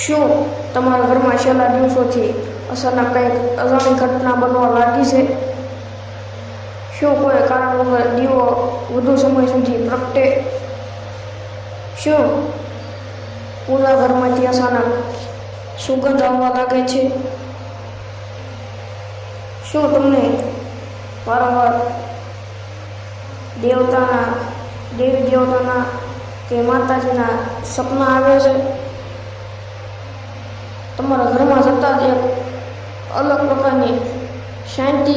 શું તમારા ઘરમાં છેલ્લા દિવસોથી અચાનક કંઈક અજાણી ઘટના બનવા લાગી છે? શું કોઈ કારણ વગર દીવો વધુ સમય સુધી પ્રગટે? શું પૂજા ઘરમાંથી અચાનક સુગંધ આવવા લાગે છે? શું તમને વારંવાર દેવી દેવતાના કે માતાજીના સપના આવે છે? તમારા ઘરમાં સતત એક અલગ પ્રકારની શાંતિ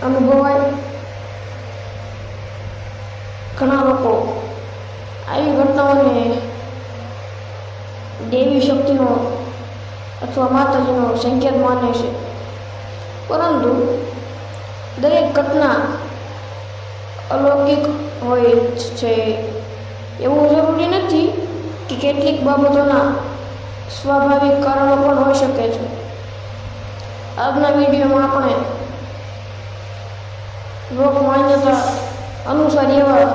અનુભવાય? ઘણા લોકો આવી ઘટનાઓને દેવી શક્તિનો અથવા માતાજીનો સંકેત માને છે, પરંતુ દરેક ઘટના અલૌકિક હોય છે એવું જરૂરી નથી કે કેટલીક બાબતોના સ્વાભાવિક કારણો પણ હોઈ શકે છે. આજના વિડીયોમાં આપણે લોકમાન્યતા અનુસાર એવા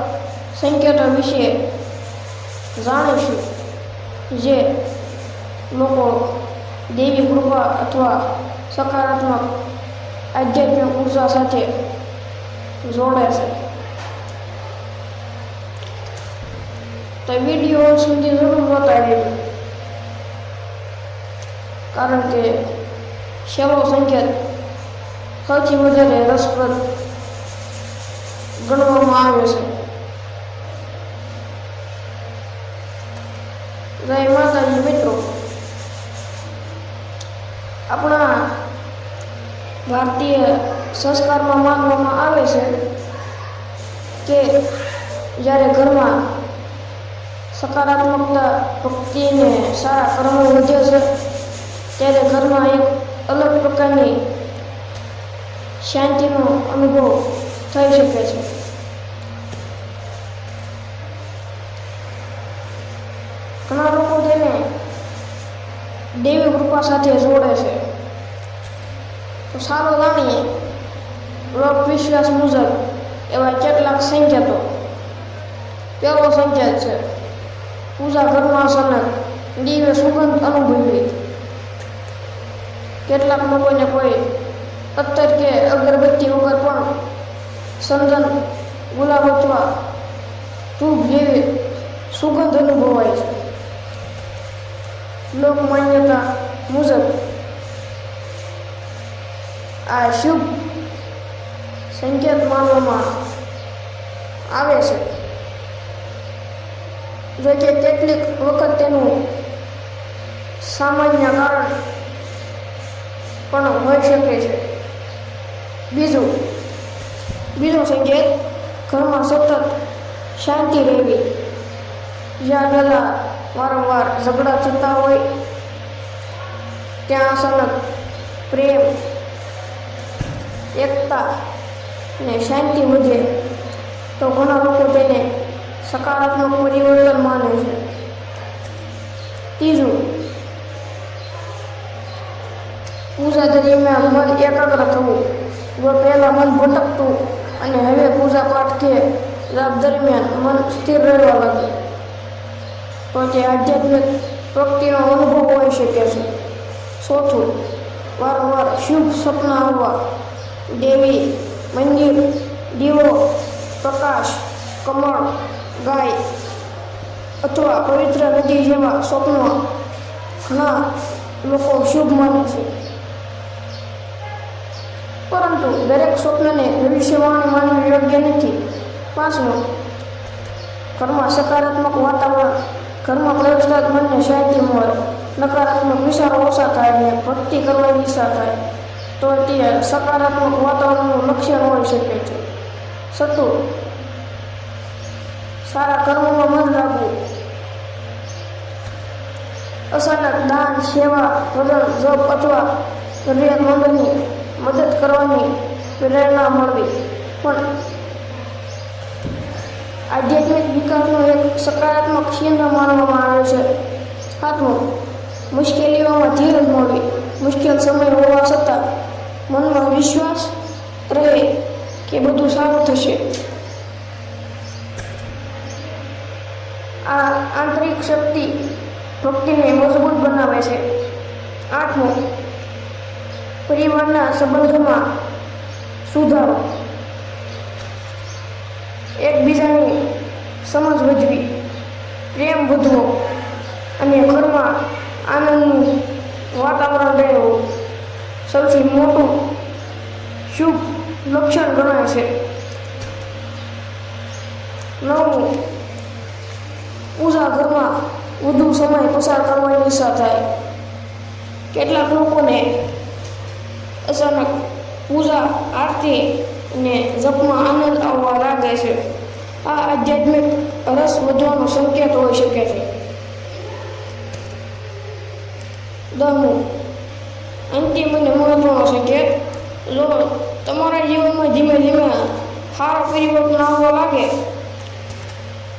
સંકેતો વિશે જાણીશું જે લોકો દેવી કૃપા અથવા સકારાત્મક આધ્યાત્મિક ઉર્જા સાથે જોડે છે. તો વિડીયો સુધી જરૂર જોતા રહેજો, કારણ કે છેલ્લો સંકેત સૌથી વધારે રસપ્રદ ગણવામાં આવે છે. જય માતાજી મિત્રો, આપણા ભારતીય સંસ્કારમાં માનવામાં આવે છે કે જ્યારે ઘરમાં સકારાત્મકતા, ભક્તિ અને સારા કર્મો વધે છે ત્યારે ઘરમાં એક અલગ પ્રકારની શાંતિનો અનુભવ થઈ શકે છે. ઘણા લોકો તેને દેવી કૃપા સાથે જોડે છે. તો સારો જાણીએ લોકવિશ્વાસ મુજબ એવા કેટલાક સંકેતો. પહેલો સંકેત છે પૂજા ઘરમાં અચાનક દિવ્ય સુગંધ અનુભવવી. કેટલાક લોકોને કોઈ અત્તર કે અગરબત્તી વગર પણ ચંદન, ગુલાબ અથવા ધૂપ જેવી સુગંધ અનુભવાય છે. લોકમાન્યતા મુજબ આ શુભ સંકેત માનવામાં આવે છે. જો કે કેટલીક વખત તેનું સામાન્ય કારણ પણ હોઈ શકે છે. બીજો સંકેત ઘરમાં સતત શાંતિ રહેવી. જ્યાં પહેલા વારંવાર ઝઘડા થતા હોય ત્યાં અચાનક પ્રેમ, એકતા અને શાંતિ વધે તો ઘણા લોકો તેને સકારાત્મક પરિવર્તન માને છે. ત્રીજું, પૂજા દરમિયાન મન એકાગ્ર થવું. જો પહેલાં મન ભટકતું અને હવે પૂજા પાઠ કે જાપ દરમિયાન મન સ્થિર રહેવા લાગે તો તે આધ્યાત્મિક પ્રગતિનો અનુભવ હોઈ શકે છે. ચોથું, વારંવાર શુભ સપના આવવા. દેવી મંદિર, દીવો, પ્રકાશ, કમળ, ગાય અથવા પવિત્ર નદી જેવા સ્વપ્નો ઘણા લોકો શુભ માને છે, પરંતુ દરેક સ્વપ્નને ભવિષ્યવાણી માનવી યોગ્ય નથી. પાંચમું, ઘરમાં સકારાત્મક વાતાવરણ. ઘરમાં પ્રવેશતા જ મનને શાંતિ મળે, નકારાત્મક વિચારો ઓછા થાય અને ભક્તિ કરવાની ઈચ્છા થાય તો તે સકારાત્મક વાતાવરણનું લક્ષણ હોઈ શકે છે. છઠ્ઠું, સારા કર્મોમાં મન લાગવું. અચાનક દાન, સેવા, ભજન, જપ અથવા જરૂરિયાતમંદોની મદદ કરવાની પ્રેરણા મળવી પણ આધ્યાત્મિક વિકાસનો એક સકારાત્મક ચિહ્ન માનવામાં આવે છે. સાતમું, મુશ્કેલીઓમાં ધીરજ મળવી. મુશ્કેલ સમય હોવા છતાં મનમાં વિશ્વાસ રહે કે બધું સારું થશે. આ આંતરિક શક્તિ ભક્તિને મજબૂત ગણાય છે. 8મો, પરિવારના સંબંધોમાં સુધારો. એકબીજાની સમજ વધવી, પ્રેમ વધવો અને ઘરમાં આનંદનું વાતાવરણ રહેવું સૌથી મોટું શુભ લક્ષણ ગણાય છે. 9મું, પૂજા ઘરમાં વધુ સમય પસાર કરવાની ઈચ્છા થાય. કેટલાક લોકોને અચાનક પૂજા, આરતી અને જપમાં આનંદ આવવા લાગે છે. આ આધ્યાત્મિક રસ વધવાનો સંકેત હોઈ શકે છે. 10મું, અંતિમ અને મહત્વનો સંકેત. જો તમારા જીવનમાં ધીમે ધીમે સારા પરિવર્તન આવવા લાગે,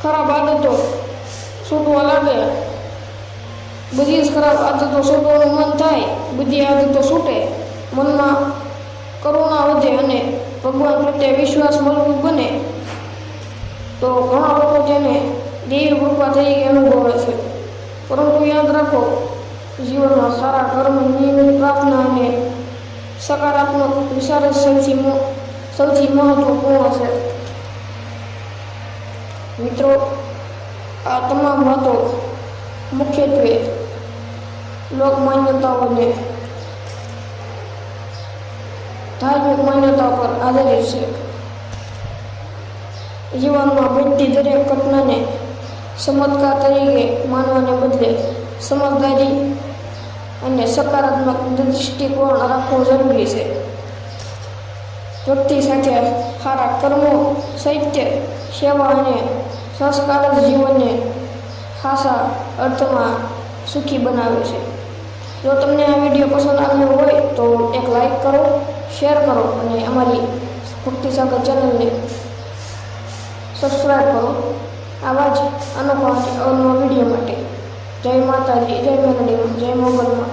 ખરાબ આદતો છૂટવા લાગે, બધી જ ખરાબ આદતો છૂટવાનું મન થાય, બધી આદતો છૂટે, મનમાં કરુણા વધે અને ભગવાન પ્રત્યે વિશ્વાસ મજબૂત બને, તો ઘણા લોકો તેને દેવી કૃપા તરીકે અનુભવે છે. પરંતુ યાદ રાખો, જીવનમાં સારા કર્મ, નિયમિત પ્રાર્થના અને સકારાત્મક વિચાર જ સૌથી મહત્વપૂર્ણ છે. મિત્રો, આ તમામ વાતો મુખ્યત્વે લોક માન્યતાઓને ધાર્મિક માન્યતાઓ પર આધારિત છે. જીવનમાં બનતી દરેક ઘટનાને ચમત્કાર તરીકે માનવાને બદલે સમજદારી અને સકારાત્મક દૃષ્ટિકોણ રાખવો જરૂરી છે. વ્યક્તિ સાથે સારા કર્મો, સત્ય, સેવા અને સંસ્કાર જ જીવનને સાચા અર્થમાં સુખી બનાવે છે. જો તમને આ વિડીયો પસંદ આવ્યો હોય તો એક લાઈક કરો, શેર કરો અને અમારી ભક્તિ સાગર ચેનલને સબસ્ક્રાઈબ કરો. આવા જ અનોખા વિડીયો માટે જય માતાજી, જય મેલડીમાં, જય મોગલમાં.